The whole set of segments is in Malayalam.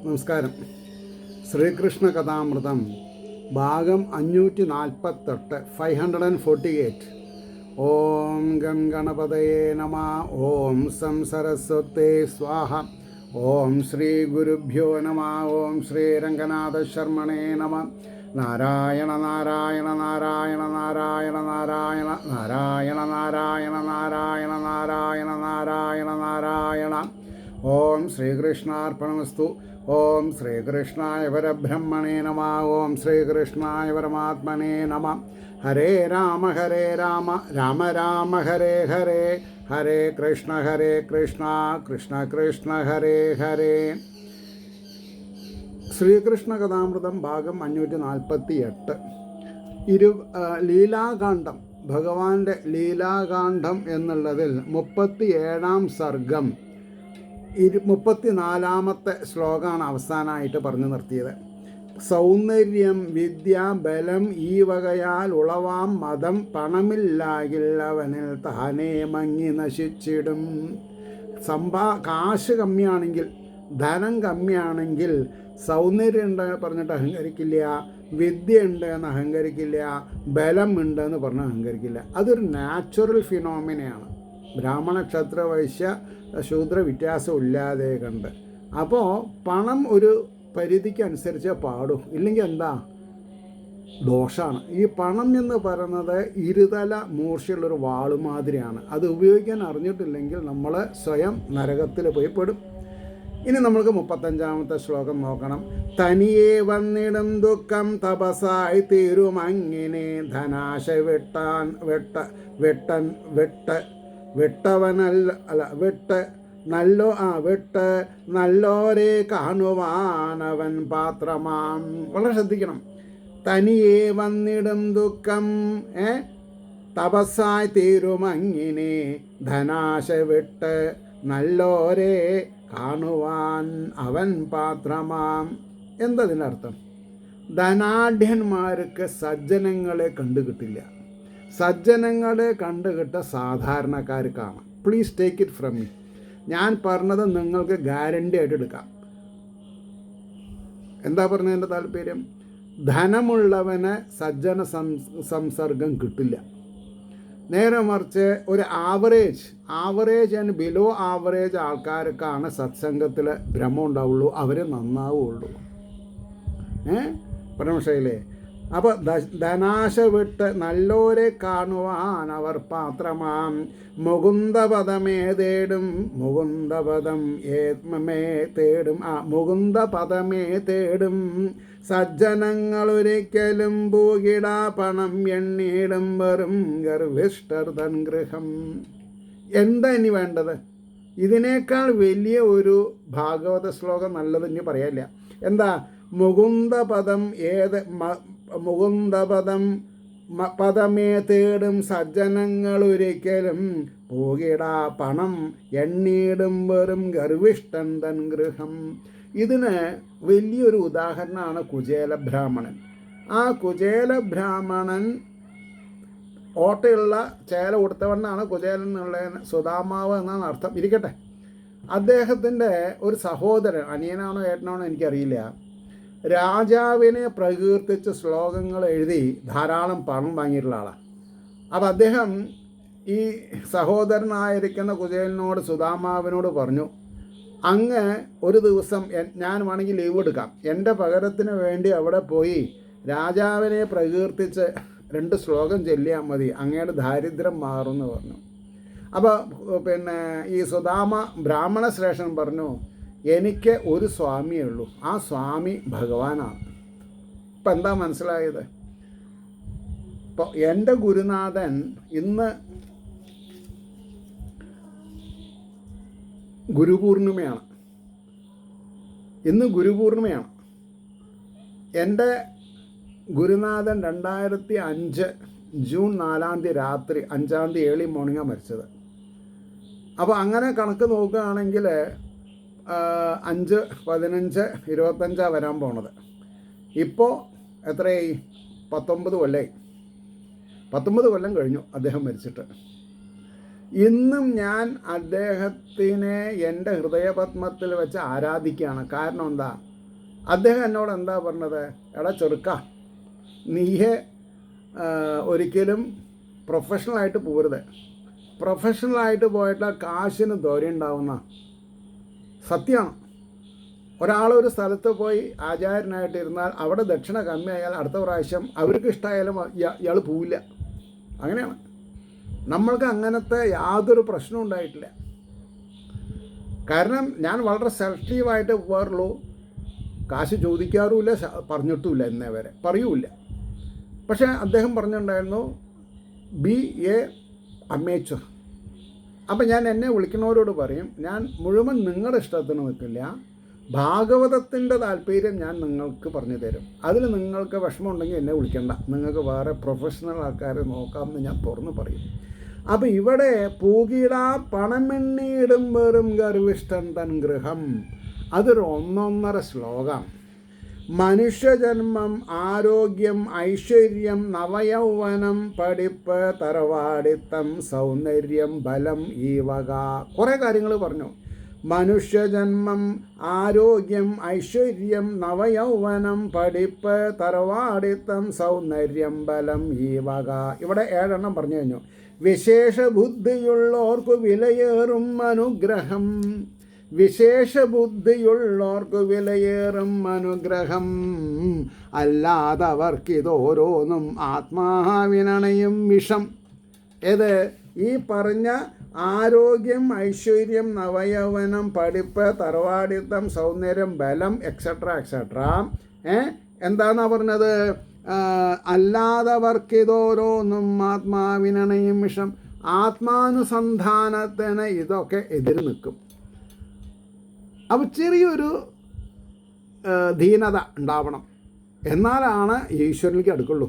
നമസ്കാരം. ശ്രീകൃഷ്ണ കഥാമൃതം ഭാഗം 548 548. ഓം ഗം ഗണപതയേ നമ. ഓം സം സരസ്വതേ സ്വാഹ. ഓം ശ്രീ ഗുരുഭ്യോ നമ. ഓം ശ്രീ രംഗനാഥ ശർമ്മണേ നമ. നാരായണ നാരായണ നാരായണ നാരായണ നാരായണ നാരായണ നാരായണ നാരായണ നാരായണ നാരായണ നാരായണ. ഓം ശ്രീകൃഷ്ണാർപ്പണമസ്തു. ഓം ശ്രീകൃഷ്ണായ പരബ്രഹ്മണേ നമ. ഓം ശ്രീകൃഷ്ണായ പരമാത്മനേ നമ. ഹരേ രാമ രാമ രാമ ഹരേ ഹരേ, ഹരേ കൃഷ്ണ കൃഷ്ണ കൃഷ്ണ ഹരേ ഹരേ. ശ്രീകൃഷ്ണ കഥാമൃതം ഭാഗം 548. ലീലാകാന്ഡം, ഭഗവാന്റെ ലീലാകാന്ഡം എന്നുള്ളതിൽ 37-ാം സർഗം 34-ാമത്തെ ശ്ലോകമാണ് അവസാനമായിട്ട് പറഞ്ഞു നിർത്തിയത്. സൗന്ദര്യം, വിദ്യ, ബലം ഈ വകയാൽ ഉളവാം മതം പണമില്ലാകില്ലവനിൽ താനേ മങ്ങി നശിച്ചിടും. കാശ് കമ്മിയാണെങ്കിൽ, ധനം കമ്മിയാണെങ്കിൽ സൗന്ദര്യം ഉണ്ട് പറഞ്ഞിട്ട് അഹങ്കരിക്കില്ല, വിദ്യ ഉണ്ട് എന്ന് അഹങ്കരിക്കില്ല, ബലം ഉണ്ട് എന്ന് പറഞ്ഞ് അഹങ്കരിക്കില്ല. അതൊരു നാച്ചുറൽ ഫിനോമിനയാണ്. ബ്രാഹ്മണ, ക്ഷത്ര, വൈശ്യ, ശൂദ്ര വ്യത്യാസം ഇല്ലാതെ കണ്ട്. അപ്പോൾ പണം ഒരു പരിധിക്ക് അനുസരിച്ച് പാടും, ഇല്ലെങ്കിൽ എന്താ ദോഷമാണ്. ഈ പണം എന്ന് പറയുന്നത് ഇരുതല മൂർച്ചയുള്ളൊരു വാള് മാതിരിയാണ്. അത് ഉപയോഗിക്കാൻ അറിഞ്ഞിട്ടില്ലെങ്കിൽ നമ്മൾ സ്വയം നരകത്തിൽ പോയി പെടും. ഇനി നമ്മൾക്ക് 35-ാമത്തെ ശ്ലോകം നോക്കണം. തനിയെ വന്നിടും ദുഃഖം തപസായി തീരുമങ്ങിനെ ധനാശ നല്ലോരെ കാണുവാനവൻ പാത്രമാം. വളരെ ശ്രദ്ധിക്കണം. തനിയെ വന്നിടും ദുഃഖം തപസ്സായി തീരുമങ്ങിനെ ധനാശ നല്ലോരെ കാണുവാൻ അവൻ പാത്രമാം. എന്തതിനർത്ഥം? ധനാഢ്യന്മാർക്ക് സജ്ജനങ്ങളെ കണ്ടുകിട്ടില്ല. സജ്ജനങ്ങളെ കണ്ടുകിട്ട സാധാരണക്കാർക്കാണ്. Please take it from me. ഞാൻ പറഞ്ഞത് നിങ്ങൾക്ക് ഗ്യാരണ്ടി ആയിട്ട് എടുക്കാം. എന്താ പറഞ്ഞതിൻ്റെ താല്പര്യം? ധനമുള്ളവന് സജ്ജന സംസർഗം കിട്ടില്ല. നേരെ മറിച്ച് ഒരു ആവറേജ് ആൻഡ് ബിലോ ആവറേജ് ആൾക്കാർക്കാണ് സത്സംഗത്തിൽ ഭ്രമം ഉണ്ടാവുള്ളൂ, അവർ നന്നാവുള്ളൂ. പരമശയിലേ. അപ്പോൾ ധനാശ നല്ലോരെ കാണുവാൻ അവർ പാത്രമാം. മുകുന്ദപദമേ തേടും സജ്ജനങ്ങളൊരിക്കലും പൂകിടാ പണം എണ്ണീടും വെറും ഗർവിഷ്ഠർ തൻ ഗൃഹം. എന്താ ഇനി വേണ്ടത്? ഇതിനേക്കാൾ വലിയ ഒരു ഭാഗവത ശ്ലോകം നല്ലത് ഇനി പറയാനില്ല. എന്താ? പദമേ തേടും സജ്ജനങ്ങളൊരിക്കലും പോകിടാ പണം എണ്ണീടും വെറും ഗർവിഷ്ഠൻ തൻ ഗൃഹം. ഇതിന് വലിയൊരു ഉദാഹരണമാണ് കുചേല ബ്രാഹ്മണൻ. ആ കുചേല ബ്രാഹ്മണൻ ഓട്ടയുള്ള ചേല കൊടുത്തവണ്ണാണ് കുചേലൻ എന്നുള്ള സുധാമാവ് എന്നാണ് അർത്ഥം. ഇരിക്കട്ടെ. അദ്ദേഹത്തിൻ്റെ ഒരു സഹോദരൻ, അനിയനാണോ ഏട്ടനാണോ എനിക്കറിയില്ല, രാജാവിനെ പ്രകീർത്തിച്ച് ശ്ലോകങ്ങൾ എഴുതി ധാരാളം പണം വാങ്ങിയിട്ടുള്ള ആളാണ്. അപ്പോൾ അദ്ദേഹം ഈ സഹോദരനായിരിക്കുന്ന കുചേലനോട്, സുധാമാവിനോട് പറഞ്ഞു, അങ്ങ് ഒരു ദിവസം ഞാൻ വേണമെങ്കിൽ ലീവ് എടുക്കാം, എൻ്റെ പകരത്തിന് വേണ്ടി അവിടെ പോയി രാജാവിനെ പ്രകീർത്തിച്ച് 2 ശ്ലോകം ചൊല്ലിയാൽ മതി, അങ്ങയുടെ ദാരിദ്ര്യം മാറുമെന്ന് പറഞ്ഞു. അപ്പോൾ ഈ സുധാമ ബ്രാഹ്മണ ശ്രേഷ്ഠൻ പറഞ്ഞു, എനിക്ക് ഒരു സ്വാമിയേ ഉള്ളൂ, ആ സ്വാമി ഭഗവാനാണ്. ഇപ്പം എന്താ മനസ്സിലായത്? ഇപ്പോൾ എൻ്റെ ഗുരുനാഥൻ ഇന്ന് ഗുരുപൂർണിമയാണ്. എൻ്റെ ഗുരുനാഥൻ 2005 ജൂൺ 4 രാത്രി 5 ഏർലി മോർണിംഗാണ് മരിച്ചത്. അപ്പോൾ അങ്ങനെ കണക്ക് നോക്കുകയാണെങ്കിൽ 5, 15, 25 വരാൻ പോണത്. ഇപ്പോൾ എത്രയായി? 19 കൊല്ലമായി. 19 കൊല്ലം കഴിഞ്ഞു അദ്ദേഹം മരിച്ചിട്ട്. ഇന്നും ഞാൻ അദ്ദേഹത്തിനെ എൻ്റെ ഹൃദയപത്മത്തിൽ വെച്ച് ആരാധിക്കുകയാണ്. കാരണം എന്താ? അദ്ദേഹം എന്നോട് എന്താ പറഞ്ഞത്, എടാ ചെറുക്ക, നീയെ ഒരിക്കലും പ്രൊഫഷണലായിട്ട് പോരുത്. പ്രൊഫഷണലായിട്ട് പോയിട്ട് കാശിന് ദോരം ഉണ്ടാവുന്ന സത്യമാണ്. ഒരാളൊരു സ്ഥലത്ത് പോയി ആചാര്യനായിട്ട് ഇരുന്നാൽ അവിടെ ദക്ഷിണ കമ്മിയായാൽ അടുത്ത പ്രാവശ്യം അവർക്ക് ഇഷ്ടമായാലും ഇയാൾ പോവില്ല. അങ്ങനെയാണ്. നമ്മൾക്ക് അങ്ങനത്തെ യാതൊരു പ്രശ്നവും ഉണ്ടായിട്ടില്ല. കാരണം ഞാൻ വളരെ സെലക്റ്റീവായിട്ട് പോകാറുള്ളൂ. കാശ് ചോദിക്കാറുമില്ല, പറഞ്ഞിട്ടുമില്ല, ഇന്നേ വരെ പറയൂല. പക്ഷേ അദ്ദേഹം പറഞ്ഞിട്ടുണ്ടായിരുന്നു ബി എ അമേച്ചർ. അപ്പം ഞാൻ എന്നെ വിളിക്കുന്നവരോട് പറയും, ഞാൻ മുഴുവൻ നിങ്ങളുടെ ഇഷ്ടത്തിന് നിൽക്കില്ല, ഭാഗവതത്തിൻ്റെ താല്പര്യം ഞാൻ നിങ്ങൾക്ക് പറഞ്ഞു തരും. അതിൽ നിങ്ങൾക്ക് വിഷമമുണ്ടെങ്കിൽ എന്നെ വിളിക്കണ്ട, നിങ്ങൾക്ക് വേറെ പ്രൊഫഷണൽ ആൾക്കാരെ നോക്കാമെന്ന് ഞാൻ തുറന്ന് പറയും. അപ്പം ഇവിടെ പൂകിടാ പണമെണ്ണീടും വെറും ഗർവിഷ്ടൻ തൻ ഗൃഹം, അതൊരു ഒന്നൊന്നര ശ്ലോകമാണ്. മനുഷ്യജന്മം, ആരോഗ്യം, ഐശ്വര്യം, നവയൗവനം, പഠിപ്പ്, തറവാടിത്തം, സൗന്ദര്യം, ബലം, ഈ വക കുറേ കാര്യങ്ങൾ പറഞ്ഞു. മനുഷ്യജന്മം, ആരോഗ്യം, ഐശ്വര്യം, നവയൗവനം, പഠിപ്പ്, തറവാടിത്തം, സൗന്ദര്യം, ബലം, ഈ വക. ഇവിടെ 7 എണ്ണം പറഞ്ഞു കഴിഞ്ഞു. വിശേഷ ബുദ്ധിയുള്ളോർക്കു വിലയേറും അനുഗ്രഹം, വിശേഷ ബുദ്ധിയുള്ളോർക്ക് വിലയേറും അനുഗ്രഹം, അല്ലാതവർക്കിതോരോന്നും ആത്മാവിനണയും വിഷം. ഏത്? ഈ പറഞ്ഞ ആരോഗ്യം, ഐശ്വര്യം, നവയൗവനം, പഠിപ്പ്, തറവാടിത്തം, സൗന്ദര്യം, ബലം, എക്സെട്ര എക്സെട്ര എന്താന്നാ പറഞ്ഞത്? അല്ലാതവർക്കിതോരോന്നും ആത്മാവിനണയും വിഷം. ആത്മാനുസന്ധാനത്തിന് ഇതൊക്കെ എതിര് നിൽക്കും. അപ്പോൾ ചെറിയൊരു ധീനത ഉണ്ടാവണം, എന്നാലാണ് ഈശ്വരനിലേക്ക് അടുക്കുള്ളൂ.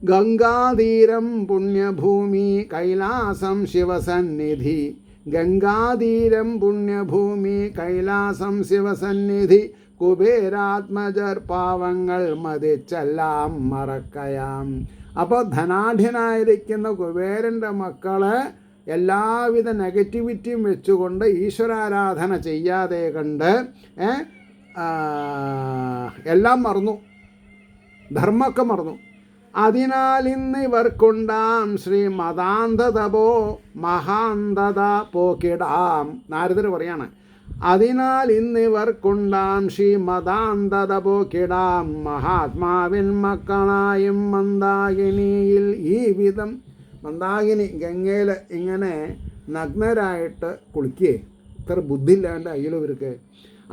ഗംഗാതീരം പുണ്യഭൂമി കൈലാസം ശിവസന്നിധി, ഗംഗാതീരം പുണ്യഭൂമി കൈലാസം ശിവസന്നിധി, കുബേരാത്മജർ പാവങ്ങൾ മതിച്ചെല്ലാം മറക്കയാം. അപ്പോൾ ധനാഢ്യനായിരിക്കുന്ന കുബേരൻ്റെ മക്കളെ എല്ലാവിധ നെഗറ്റിവിറ്റിയും വെച്ചുകൊണ്ട് ഈശ്വരാരാധന ചെയ്യാതെ കണ്ട് എല്ലാം മറന്നു, ധർമ്മമൊക്കെ മറന്നു. അതിനാൽ ഇന്ന് ഇവർക്കുണ്ടാം ശ്രീ മതാന്തതപോ മഹാന്തത പോക്കിടാം. നാരദർ പറയാണ്, അതിനാൽ ഇന്നിവർക്കുണ്ടാം ശ്രീ മതാന്തത പോക്കിടാം, മഹാത്മാവിൻ മക്കളായും മന്ദാകിനിയിൽ ഈ വിധം. മന്ദാകിനി ഗംഗയിൽ ഇങ്ങനെ നഗ്നരായിട്ട് കുളിക്കേ, ഇത്ര ബുദ്ധിയില്ലാണ്ട് അയ്യലവർക്ക്.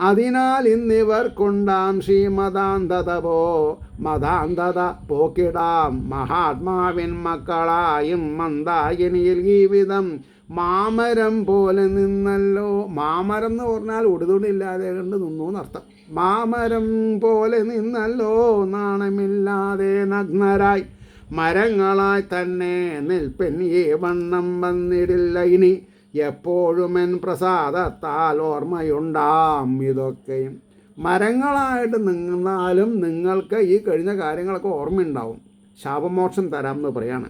അതിനാൽ ഇന്നിവർക്കുണ്ടാം ശ്രീമതാന്തതപോ മതാന്തത പോക്കിടാം, മഹാത്മാവിൻ മക്കളായും മന്ദാകിനിയിൽ ഈ വിധം. മാമരം പോലെ നിന്നല്ലോ, മാമരം എന്ന് പറഞ്ഞാൽ ഉടുതുണില്ലാതെ കണ്ട് നിന്നു എന്നർത്ഥം. മാമരം പോലെ നിന്നല്ലോ നാണമില്ലാതെ നഗ്നരായി, മരങ്ങളായി തന്നെ നിൽപ്പൻ ഈ വണ്ണം വന്നിടില്ല ഇനി, എപ്പോഴും എൻ പ്രസാദത്താൽ ഓർമ്മയുണ്ടാം ഇതൊക്കെയും. മരങ്ങളായിട്ട് നിന്നാലും നിങ്ങൾക്ക് ഈ കഴിഞ്ഞ കാര്യങ്ങളൊക്കെ ഓർമ്മയുണ്ടാവും. ശാപമോക്ഷം തരാം എന്ന് പറയാണ്.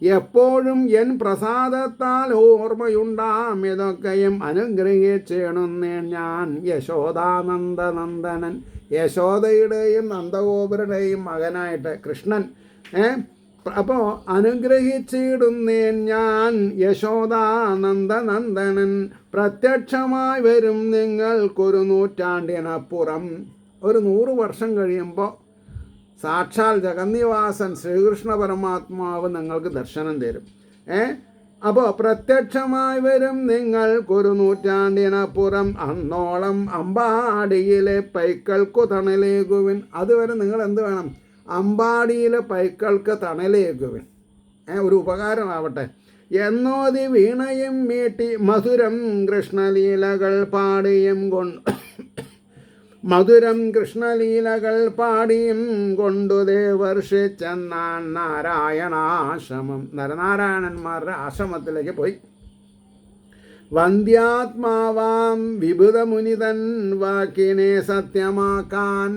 എപ്പോഴും എൻ പ്രസാദത്താൽ ഓർമ്മയുണ്ടാം ഇതൊക്കെയും, അനുഗ്രഹിച്ചേണുന്നേ ഞാൻ യശോദാനന്ദനന്ദനൻ. യശോദയുടെയും നന്ദഗോപരുടെയും മകനായിട്ട് കൃഷ്ണൻ. അപ്പോൾ അനുഗ്രഹിച്ചിടുന്നേൻ ഞാൻ യശോദാനന്ദനന്ദനൻ, പ്രത്യക്ഷമായി വരും നിങ്ങൾക്കൊരു നൂറ്റാണ്ടിനപ്പുറം. ഒരു 100 വർഷം കഴിയുമ്പോൾ സാക്ഷാൽ ജഗന്നിവാസൻ ശ്രീകൃഷ്ണ പരമാത്മാവ് നിങ്ങൾക്ക് ദർശനം തരും. അപ്പോൾ പ്രത്യക്ഷമായി വരും നിങ്ങൾക്കൊരു നൂറ്റാണ്ടിനപ്പുറം, അന്നോളം അമ്പാടിയിലെ പൈക്കൾക്കു തണലേകുവിൻ. അതുവരെ നിങ്ങൾ എന്ത് വേണം? അമ്പാടിയിലെ പൈക്കൾക്ക് തണലേകുവിൻ. ഒരു ഉപകാരമാവട്ടെ. എന്നോതി വീണയും മീട്ടി മധുരം കൃഷ്ണലീലകൾ പാടിയും മധുരം കൃഷ്ണലീലകൾ പാടിയും കൊണ്ടു ദേവർഷിച്ചെന്നാൻ നാരായണാശ്രമം. നരനാരായണന്മാരുടെ ആശ്രമത്തിലേക്ക് പോയി. വന്ധ്യാത്മാവാം വിഭുതമുനിതൻ വാക്കിനെ സത്യമാക്കാൻ,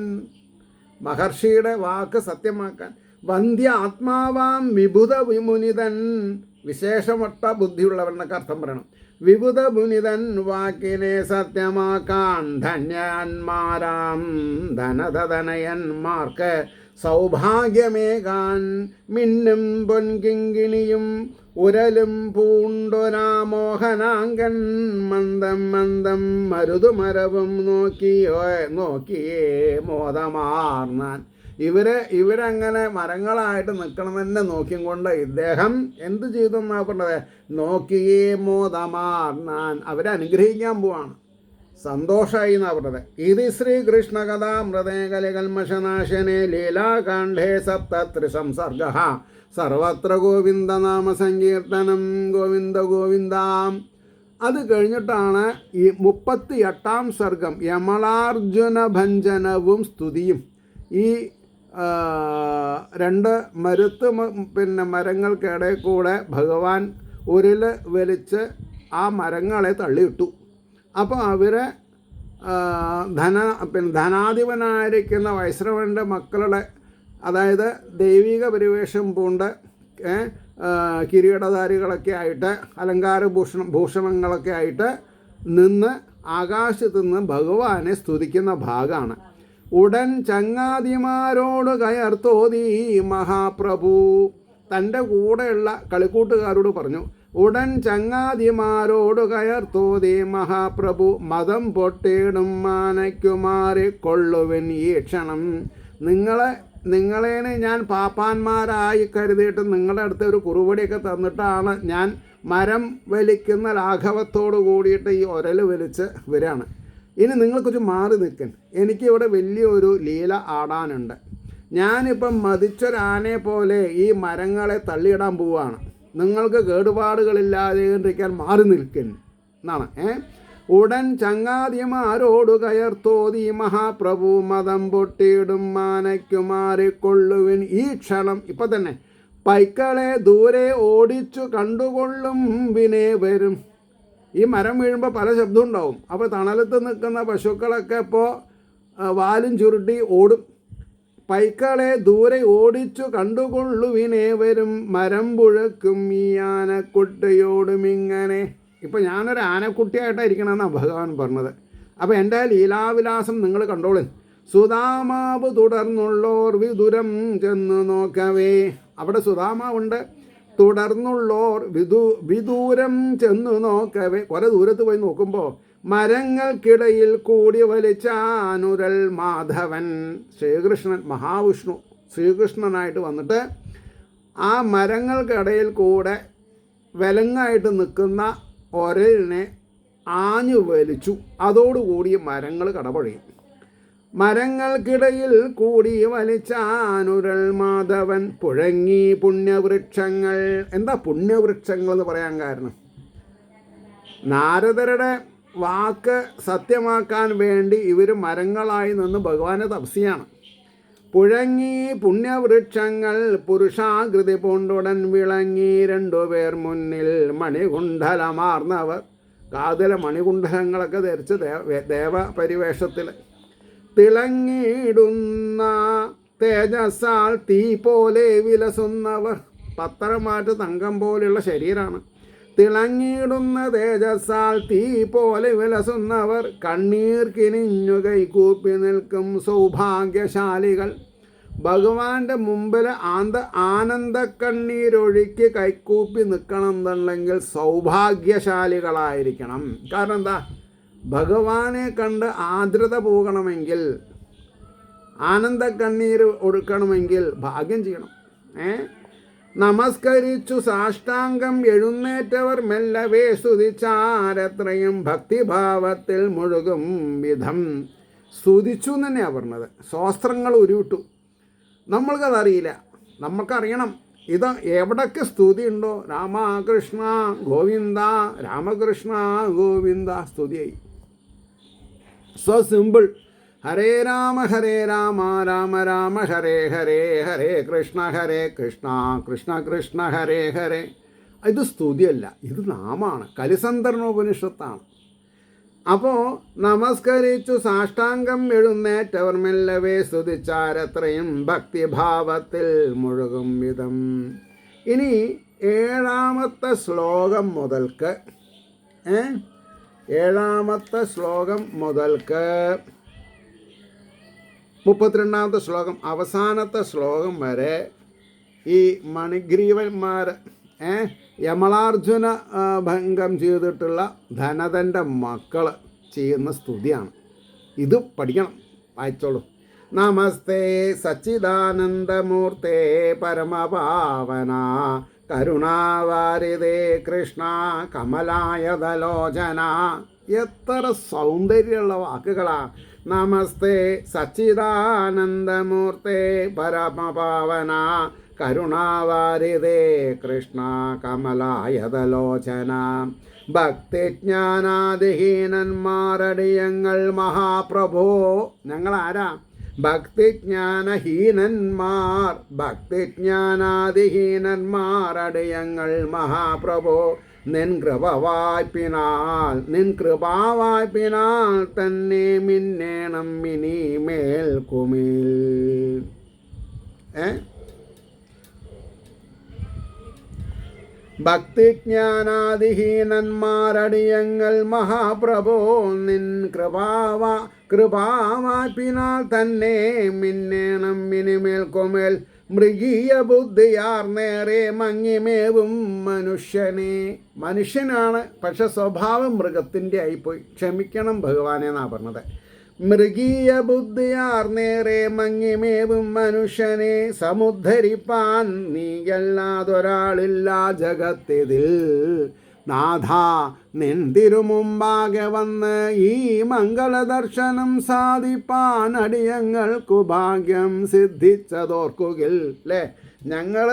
മഹർഷിയുടെ വാക്ക് സത്യമാക്കാൻ. വന്ധ്യ ആത്മാവാം വിഭുത വിമുനിതൻ, വിശേഷമൊട്ട ബുദ്ധിയുള്ളവരെന്നൊക്കെ അർത്ഥം പറയണം. വിബുധ പുനിതൻ വാക്കിനെ സത്യമാക്കാൻ ധന്യന്മാരാം ധനധനയന്മാർക്ക് സൗഭാഗ്യമേകാൻ മിന്നും പൊൻകിങ്കിണിയും ഉരലും പൂണ്ടൊരാമോഹനാങ്കൻ മന്ദം മന്ദം മരുതുമരവും നോക്കിയേ മോദമാർന്നാൻ. ഇവരങ്ങനെ മരങ്ങളായിട്ട് നിൽക്കണം തന്നെ നോക്കിയും കൊണ്ട് ഇദ്ദേഹം എന്ത് ചെയ്തു എന്നാ പറഞ്ഞത്? നോക്കിയേ മോദമാർന്നാൻ. അവരെ അനുഗ്രഹിക്കാൻ പോവാണ്. സന്തോഷമായി എന്നാ പറഞ്ഞത്. ഇത് ശ്രീകൃഷ്ണ കഥാമൃതേ കലികൽമഷനാശനെ ലീലാകാണ്ഡേ സപ്തത്രിസംസർഗ സർവത്ര ഗോവിന്ദനാമ സങ്കീർത്തനം ഗോവിന്ദ ഗോവിന്ദ. അത് കഴിഞ്ഞിട്ടാണ് ഈ 38-ാം സർഗം യമളാർജുന ഭഞ്ജനവും സ്തുതിയും. ഈ രണ്ട് മരങ്ങൾക്കിടയിൽ കൂടെ ഭഗവാൻ ഉരുൾ വലിച്ച് ആ മരങ്ങളെ തള്ളിയിട്ടു. അപ്പോൾ അവരെ ധനാധിപനായിരിക്കുന്ന വൈശ്രവൻ്റെ മക്കളുടെ, അതായത് ദൈവിക പരിവേഷം പൂണ്ട് കിരീടധാരികളൊക്കെ ആയിട്ട് അലങ്കാര ഭൂഷണങ്ങളൊക്കെ ആയിട്ട് നിന്ന് ആകാശത്തു നിന്ന് ഭഗവാനെ സ്തുതിക്കുന്ന ഭാഗമാണ്. ഉടൻ ചങ്ങാതിമാരോട് കയർത്തോതി മഹാപ്രഭു. തൻ്റെ കൂടെയുള്ള കളിക്കൂട്ടുകാരോട് പറഞ്ഞു. ഉടൻ ചങ്ങാതിമാരോട് കയർത്തോതി മഹാപ്രഭു മതം പൊട്ടിയിടും മാനയ്ക്കുമാറിക്കൊള്ളുവിൻ ഈ ക്ഷണം. നിങ്ങളേനെ ഞാൻ പാപ്പാന്മാരായി കരുതിയിട്ട് നിങ്ങളുടെ അടുത്ത് ഒരു കുറുവടിയൊക്കെ തന്നിട്ടാണ് ഞാൻ മരം വലിക്കുന്ന ലാഘവത്തോട് കൂടിയിട്ട് ഈ ഉരൽ വലിച്ച് വരികയാണ്. ഇനി നിങ്ങൾക്കൊരു മാറി നിൽക്കാൻ, എനിക്കിവിടെ വലിയൊരു ലീല ആടാനുണ്ട്. ഞാനിപ്പം മതിച്ചൊരാനെ പോലെ ഈ മരങ്ങളെ തള്ളിയിടാൻ പോവുകയാണ്. നിങ്ങൾക്ക് കേടുപാടുകളില്ലാതെ ഇരിക്കാൻ മാറി നിൽക്കൻ എന്നാണ്. ഉടൻ ചങ്ങാതിമാരോടു കയർത്തോതി മഹാപ്രഭു മതം പൊട്ടിയിടും മാനയ്ക്കു മാറിക്കൊള്ളുവിൻ ഈ ക്ഷണം. ഇപ്പം തന്നെ പൈക്കളെ ദൂരെ ഓടിച്ചു കണ്ടുകൊള്ളും വിനെ വരും. ഈ മരം വീഴുമ്പോൾ പല ശബ്ദം ഉണ്ടാവും. അപ്പോൾ തണലത്ത് നിൽക്കുന്ന പശുക്കളൊക്കെ ഇപ്പോൾ വാലും ചുരുട്ടി ഓടും. പൈക്കളെ ദൂരെ ഓടിച്ചു കണ്ടുകൊള്ളുവിനെ വരും മരം പുഴക്കും ഈ ആനക്കുട്ടിയോടും ഇങ്ങനെ. ഇപ്പോൾ ഞാനൊരു ആനക്കുട്ടിയായിട്ടായിരിക്കണമെന്നാണ് ഭഗവാൻ പറഞ്ഞത്. അപ്പോൾ എൻ്റെ ലീലാവിലാസം നിങ്ങൾ കണ്ടോളൂ. സുധാമാവ് തുടർന്നുള്ളോർ വിദുരം ചെന്ന് നോക്കവേ. അവിടെ സുധാമാവുണ്ട്. തുടർന്നുള്ളോർ വിദൂരം ചെന്ന് നോക്കവേ. കുറേ ദൂരത്ത് പോയി നോക്കുമ്പോൾ മരങ്ങൾക്കിടയിൽ കൂടി വലിച്ചാനുരൽ മാധവൻ, ശ്രീകൃഷ്ണൻ, മഹാവിഷ്ണു ശ്രീകൃഷ്ണനായിട്ട് വന്നിട്ട് ആ മരങ്ങൾക്കിടയിൽ കൂടെ വിലങ്ങായിട്ട് നിൽക്കുന്ന ഒരലിനെ ആഞ്ഞു വലിച്ചു. അതോടുകൂടി മരങ്ങൾ കടപൊഴിയും. മരങ്ങൾക്കിടയിൽ കൂടി വലിച്ചാനുരൽ മാധവൻ പുഴങ്ങി പുണ്യവൃക്ഷങ്ങൾ. എന്താ പുണ്യവൃക്ഷങ്ങൾ എന്ന് പറയാൻ കാരണം? നാരദരുടെ വാക്ക് സത്യമാക്കാൻ വേണ്ടി ഇവർ മരങ്ങളായി നിന്ന് ഭഗവാനെ തപസ്യാണ്. പുഴങ്ങി പുണ്യവൃക്ഷങ്ങൾ പുരുഷാകൃതി പൂണ്ടുടൻ വിളങ്ങി രണ്ടുപേർ മുന്നിൽ മണികുണ്ഡലമാർന്നവർ. കാതിലെ മണികുണ്ഡലങ്ങളൊക്കെ ധരിച്ച് ദേവപരിവേഷത്തിൽ തിളങ്ങിയിടുന്ന തേജസ്സാൽ തീ പോലെ വിലസുന്നവർ. പത്തരമാറ്റ് തങ്കം പോലെയുള്ള ശരീരമാണ്. തിളങ്ങിയിടുന്ന തേജസ്സാൽ തീ പോലെ വിലസുന്നവർ കണ്ണീർ കിനിഞ്ഞു കൈകൂപ്പി നിൽക്കും സൗഭാഗ്യശാലികൾ. ഭഗവാന്റെ മുമ്പിൽ ആനന്ദ കണ്ണീരൊഴുക്കി കൈകൂപ്പി നിൽക്കണം എന്നുണ്ടെങ്കിൽ സൗഭാഗ്യശാലികളായിരിക്കണം. കാരണം എന്താ? ഭഗവാനെ കണ്ട് ആർദ്രത പോകണമെങ്കിൽ, ആനന്ദ കണ്ണീർ ഒഴുക്കണമെങ്കിൽ ഭാഗ്യം ചെയ്യണം. നമസ്കരിച്ചു സാഷ്ടാംഗം എഴുന്നേറ്റവർ മെല്ലവേ സ്തുതിച്ചാരത്രയും ഭക്തിഭാവത്തിൽ മുഴുകും വിധം. സ്തുതിച്ചു എന്ന് തന്നെയാണ് പറഞ്ഞത്. ശാസ്ത്രങ്ങൾ ഉരുവിട്ടു. നമ്മൾക്കതറിയില്ല. നമുക്കറിയണം ഇത് എവിടൊക്കെ സ്തുതി ഉണ്ടോ. രാമകൃഷ്ണ ഗോവിന്ദ, രാമകൃഷ്ണ ഗോവിന്ദ സ്തുതിയായി. So simple. ഹരേ രാമ രാമ രാമ ഹരേ ഹരേ, ഹരേ കൃഷ്ണ കൃഷ്ണ കൃഷ്ണ ഹരേ ഹരേ. ഇത് സ്തുതിയല്ല, ഇത് നാമാണ്. കലിസന്ധർണോപനിഷത്താണ്. അപ്പോൾ നമസ്കരിച്ചു സാഷ്ടാംഗം എഴുന്നേറ്റവർ മെല്ലവേ സ്തുതിച്ചാരത്രയും ഭക്തിഭാവത്തിൽ മുഴുകും വിധം. ഇനി 7ാമത്തെ ശ്ലോകം മുതൽക്ക് 7ാമത്തെ ശ്ലോകം മുതൽക്ക് 32ാമത്തെ ശ്ലോകം അവസാനത്തെ ശ്ലോകം വരെ ഈ മണിഗ്രീവന്മാർ യമളാർജുന ഭംഗം ചെയ്തിട്ടുള്ള ധനതൻ്റെ മക്കൾ ചെയ്യുന്ന സ്തുതിയാണ്. ഇത് പഠിക്കണം, വായിച്ചോളൂ. നമസ്തേ സച്ചിദാനന്ദമൂർത്തേ പരമപാവന കരുണാവാരിതേ കൃഷ്ണ കമലായതലോചന. എത്ര സൗന്ദര്യമുള്ള വാക്കുകളാണ്. നമസ്തേ സച്ചിദാനന്ദമൂർത്തേ പരമപാവന കരുണാവാരിതേ കൃഷ്ണ കമലായതലോചന. ഭക്തിജ്ഞാനാദിഹീനന്മാരടിയങ്ങൾ മഹാപ്രഭോ. ഞങ്ങളാരാ? ഭക്തിജ്ഞാനഹീനന്മാരടിയങ്ങൾ മഹാപ്രഭോ. നിൻ കൃപാവായ്പിനാൽ തന്നെ മിന്നേണം മിനിമേൽ കുമിൽ. ഭക്തിജ്ഞാനാദിഹീനന്മാരടിയങ്ങൾ മഹാപ്രഭോ. നിൻ കൃപാവായ്പിനാൽ തന്നെ മിന്നേണം മിനിമേൽ കുമിൽ. മൃഗീയ ബുദ്ധിയാർ നേരെ മങ്ങിമേവും മനുഷ്യനാണ്, പക്ഷെ സ്വഭാവം മൃഗത്തിൻ്റെ ആയിപ്പോയി. ക്ഷമിക്കണം ഭഗവാനെ എന്നാ പറഞ്ഞത്. മൃഗീയ ബുദ്ധിയാർ നേരെ മങ്ങിമേവും മനുഷ്യനെ സമുദ്ധരിപ്പാൻ നീയല്ലാതൊരാളില്ല ജഗത്തിതിൽ. നാഥ നിൻ തിരുമുമ്പാകെ വന്ന് ഈ മംഗളദർശനം സാധിപ്പാൻ അടിയങ്ങൾക്കു ഭാഗ്യം സിദ്ധിച്ചതോർക്കുകിൽ. അല്ലേ, ഞങ്ങൾ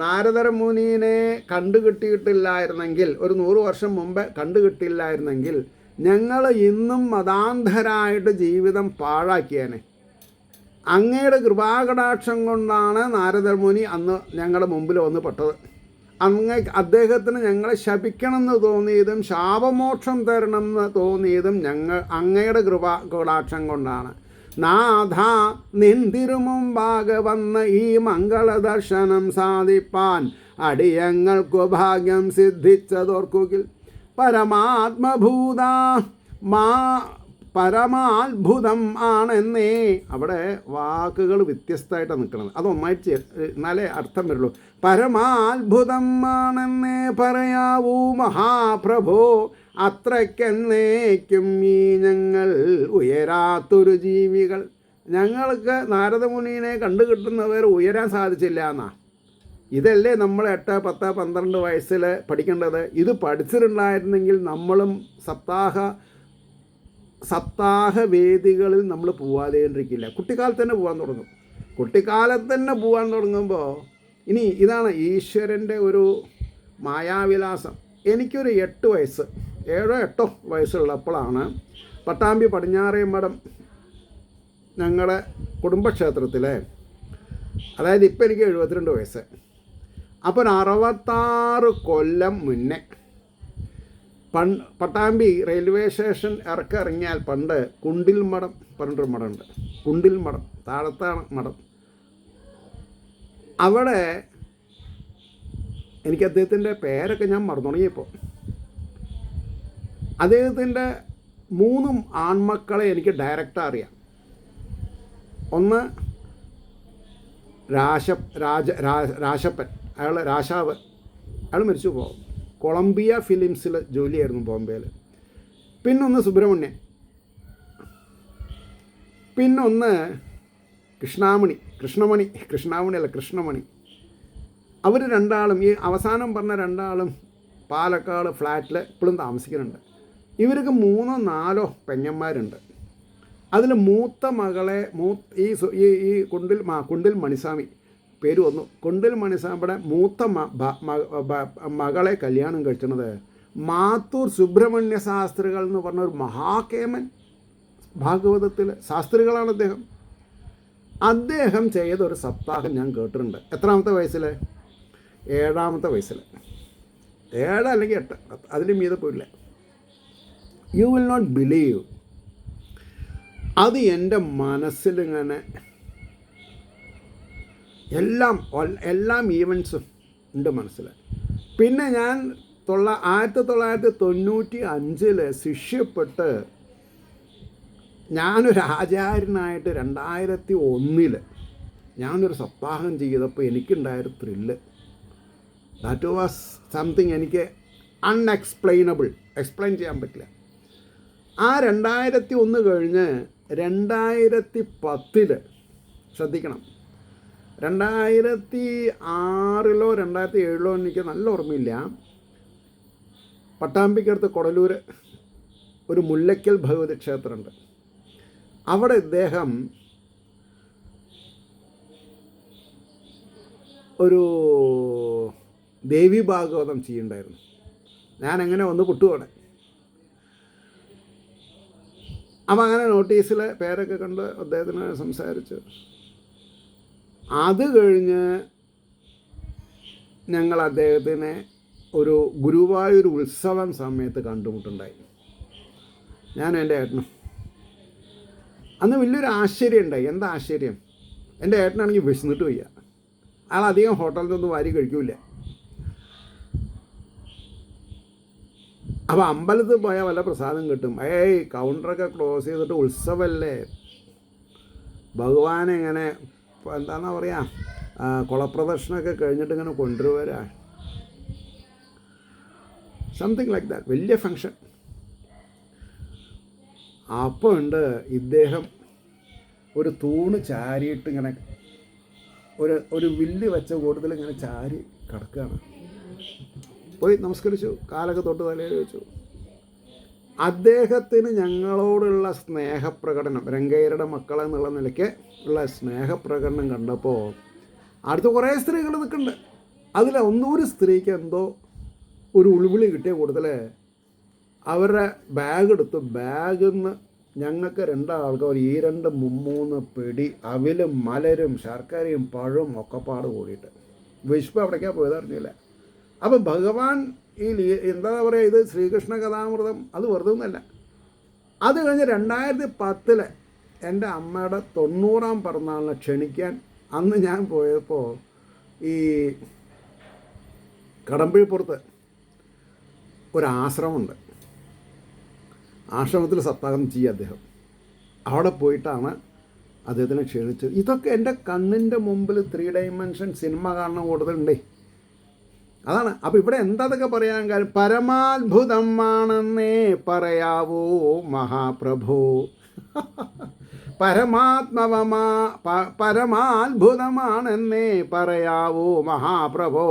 നാരദർ മുനീനെ കണ്ടുകിട്ടിയിട്ടില്ലായിരുന്നെങ്കിൽ, ഒരു 100 വർഷം മുമ്പ് കണ്ടുകിട്ടില്ലായിരുന്നെങ്കിൽ ഞങ്ങൾ ഇന്നും മതാന്ധരായിട്ട് ജീവിതം പാഴാക്കിയേനെ. അങ്ങയുടെ കൃപാകടാക്ഷം കൊണ്ടാണ് നാരദർ മുനി അന്ന് ഞങ്ങളുടെ മുമ്പിൽ വന്ന് പെട്ടത്. അദ്ദേഹത്തിന് ഞങ്ങളെ ശപിക്കണമെന്ന് തോന്നിയതും ശാപമോക്ഷം തരണമെന്ന് തോന്നിയതും അങ്ങയുടെ കൃപാകടാക്ഷം കൊണ്ടാണ്. നാഥ നിൻ തിരുമുമ്പാകെ വന്ന ഈ മംഗളദർശനം സാധിപ്പാൻ അടിയങ്ങൾക്കു ഭാഗ്യം സിദ്ധിച്ചതോർക്കുകിൽ. പരമാത്ഭുതം ആണെന്നേ. അവിടെ വാക്കുകൾ വ്യത്യസ്തമായിട്ടാണ് നിൽക്കുന്നത്, അതൊന്നായിട്ട് എന്നാലേ അർത്ഥം വരുള്ളൂ. പരമാത്ഭുതം ആണെന്നേ പറയാവൂ മഹാപ്രഭോ. അത്രയ്ക്കെന്നേക്കും ഈ ഞങ്ങൾ ഉയരാത്തൊരു ജീവികൾ. ഞങ്ങൾക്ക് നാരദമുനിയെ കണ്ടുകിട്ടുന്നവർ ഉയരാൻ സാധിച്ചില്ല എന്നാ. ഇതല്ലേ നമ്മൾ 8, 10, 12 വയസ്സിൽ പഠിക്കേണ്ടത്. ഇത് പഠിച്ചിട്ടുണ്ടായിരുന്നെങ്കിൽ നമ്മളും സപ്താഹ വേദികളിൽ നമ്മൾ പോവാതെയിരിക്കില്ല. കുട്ടിക്കാലത്ത് തന്നെ പോകാൻ തുടങ്ങുമ്പോൾ ഇനി ഇതാണ് ഈശ്വരൻ്റെ ഒരു മായാവിലാസം. എനിക്കൊരു 8 വയസ്സ് 7, 8 വയസ്സുള്ളപ്പോഴാണ് പട്ടാമ്പി പടിഞ്ഞാറേമഠം ഞങ്ങളുടെ കുടുംബക്ഷേത്രത്തിലെ, അതായത് ഇപ്പം എനിക്ക് 72 വയസ്സ്, അപ്പോൾ 66 കൊല്ലം മുന്നേ പട്ടാമ്പി റെയിൽവേ സ്റ്റേഷൻ ഇറങ്ങിയാൽ പണ്ട് കുണ്ടിൽ മഠം പറഞ്ഞൊരു മഠമുണ്ട്. കുണ്ടിൽ മഠം, താഴത്താണ് മഠം. അവിടെ എനിക്ക് അദ്ദേഹത്തിൻ്റെ പേരൊക്കെ ഞാൻ മറന്നു തുടങ്ങിയപ്പോൾ, അദ്ദേഹത്തിൻ്റെ 3 ആൺമക്കളെ എനിക്ക് ഡയറക്റ്റ് അറിയാം. ഒന്ന് രാശപ്പൻ, രാശാവ്, അയാൾ മരിച്ചു പോകും. കൊളംബിയ ഫിലിംസിൽ ജോലിയായിരുന്നു ബോംബെയിൽ. പിന്നൊന്ന് സുബ്രഹ്മണ്യൻ, പിന്നൊന്ന് കൃഷ്ണമണി. അവർ രണ്ടാളും, ഈ അവസാനം പറഞ്ഞ രണ്ടാളും പാലക്കാട് ഫ്ലാറ്റിൽ ഇപ്പോഴും താമസിക്കുന്നുണ്ട്. ഇവർക്ക് 3 4 പെങ്ങന്മാരുണ്ട്. അതിൽ മൂത്ത മകളെ ഈ കുണ്ടിൽ മണിസ്വാമി പേര് വന്നു. കുണ്ടിൽ മണിസ്വാമിയുടെ മൂത്ത മകളെ കല്യാണം കഴിച്ചത് മാത്തൂർ സുബ്രഹ്മണ്യ ശാസ്ത്രികൾ എന്ന് പറഞ്ഞ ഒരു മഹാകേമൻ, ഭാഗവതത്തിൽ ശാസ്ത്രികളാണ് അദ്ദേഹം ചെയ്തൊരു സപ്താഹം ഞാൻ കേട്ടിട്ടുണ്ട്. എത്രാമത്തെ വയസ്സിൽ? 7ാമത്തെ വയസ്സിൽ. 7 അല്ലെങ്കിൽ 8, അതിന് മീതെ പോയില്ല. You will not believe. അത് എൻ്റെ മനസ്സിലിങ്ങനെ എല്ലാം ഈവൻസും ഉണ്ട് മനസ്സിൽ. പിന്നെ ഞാൻ 1995 ശിഷ്യപ്പെട്ട് ഞാനൊരു ആചാര്യനായിട്ട് 2001 ഞാനൊരു സപ്താഹം ചെയ്തപ്പോൾ എനിക്കുണ്ടായൊരു ത്രില്ല്. ദാറ്റ് വാസ് സംതിങ് എനിക്ക് അൺഎക്സ്പ്ലെയിനബിൾ, എക്സ്പ്ലെയിൻ ചെയ്യാൻ പറ്റില്ല. ആ 2001 കഴിഞ്ഞ് 2010 ശ്രദ്ധിക്കണം, 2006 2007 എനിക്ക് നല്ല ഓർമ്മയില്ല, പട്ടാമ്പിക്കടുത്ത് കൊടലൂർ ഒരു മുല്ലയ്ക്കൽ ഭഗവതി ക്ഷേത്രമുണ്ട്. അവിടെ ഇദ്ദേഹം ഒരു ദേവി ഭാഗവതം ചെയ്യുന്നുണ്ടായിരുന്നു. ഞാനങ്ങനെ ഒന്ന് കുട്ടുപോടെ. അപ്പം അങ്ങനെ നോട്ടീസിൽ പേരൊക്കെ കണ്ട് അദ്ദേഹത്തിന് സംസാരിച്ചു. അത് കഴിഞ്ഞ് ഞങ്ങൾ അദ്ദേഹത്തിനെ ഒരു ഗുരുവായൂർ ഉത്സവം സമയത്ത് കണ്ടുമുട്ടുണ്ടായി, ഞാനും എൻ്റെ ഏട്ടനും. അന്ന് വലിയൊരു ആശ്ചര്യം ഉണ്ടായി. എന്താ ആശ്ചര്യം? എൻ്റെ ഏട്ടനാണെങ്കിൽ വിശന്നിട്ട് വയ്യ, അയാൾ അധികം ഹോട്ടലിൽ നിന്നൊന്നും വാരി കഴിക്കൂല. അപ്പോൾ അമ്പലത്തിൽ പോയാൽ വല്ല പ്രസാദം കിട്ടും. കൗണ്ടറൊക്കെ ക്ലോസ് ചെയ്തിട്ട് ഉത്സവമല്ലേ, ഭഗവാനെ ഇങ്ങനെ എന്താണെന്നാ പറയുക, കുളപ്രദർശനമൊക്കെ കഴിഞ്ഞിട്ട് ഇങ്ങനെ കൊണ്ടുവരാ, സംതിങ് ലൈക്ക് ദാറ്റ്, വലിയ ഫങ്ഷൻ. അപ്പോൾ ഉണ്ട് ഇദ്ദേഹം ഒരു തൂണ് ചാരിയിട്ട് ഇങ്ങനെ ഒരു വില്ല് വെച്ച കൂട്ടത്തിൽ ഇങ്ങനെ ചാരി കിടക്കുകയാണ്. പോയി നമസ്കരിച്ചു, കാലൊക്കെ തൊട്ട് തലയിൽ വെച്ചു. അദ്ദേഹത്തിന് ഞങ്ങളോടുള്ള സ്നേഹപ്രകടനം, രംഗയ്യരുടെ മക്കളെന്നുള്ള നിലയ്ക്ക് ഉള്ള സ്നേഹപ്രകടനം കണ്ടപ്പോൾ അടുത്ത് കുറേ സ്ത്രീകൾ നിൽക്കുന്നുണ്ട്. അതിൽ ഒന്നൊരു സ്ത്രീക്ക് എന്തോ ഒരു ഉൾവിളി കിട്ടിയ കൂടുതൽ അവരുടെ ബാഗ് എടുത്ത്, ബാഗിൽ നിന്ന് ഞങ്ങൾക്ക് 2 ആൾക്കാർ ഈ 2-3 പിടി അവിലും മലരും ശർക്കരയും പഴവും ഒക്കെ പാട് കൂടിയിട്ട് വിശപ്പ് അവിടേക്കാണ് പോയത് അറിഞ്ഞില്ല. അപ്പം ഭഗവാൻ ഈ എന്താ പറയുക, ഇത് ശ്രീകൃഷ്ണ കഥാമൃതം അത് വെറുതെ ഒന്നല്ല. അത് കഴിഞ്ഞ് 2010 എൻ്റെ അമ്മയുടെ 90ാം പിറന്നാളിനെ ക്ഷണിക്കാൻ അന്ന് ഞാൻ പോയപ്പോൾ ഈ കടമ്പിളിപ്പുറത്ത് ഒരാശ്രമമുണ്ട്, ആശ്രമത്തിൽ സപ്താഹം ചെയ്യുക അദ്ദേഹം. അവിടെ പോയിട്ടാണ് അദ്ദേഹത്തിനെ ക്ഷണിച്ചത്. ഇതൊക്കെ എൻ്റെ കണ്ണിൻ്റെ മുമ്പിൽ 3 ഡൈമെൻഷൻ സിനിമ കാണുന്ന കൂടുതലുണ്ടേ. അതാണ്. അപ്പോൾ ഇവിടെ എന്താതൊക്കെ പറയാൻ കാര്യം, പരമാത്ഭുതമാണെന്നേ പറയാവൂ മഹാപ്രഭു, പരമാത്ഭുതമാണെന്നേ പറയാവൂ മഹാപ്രഭു,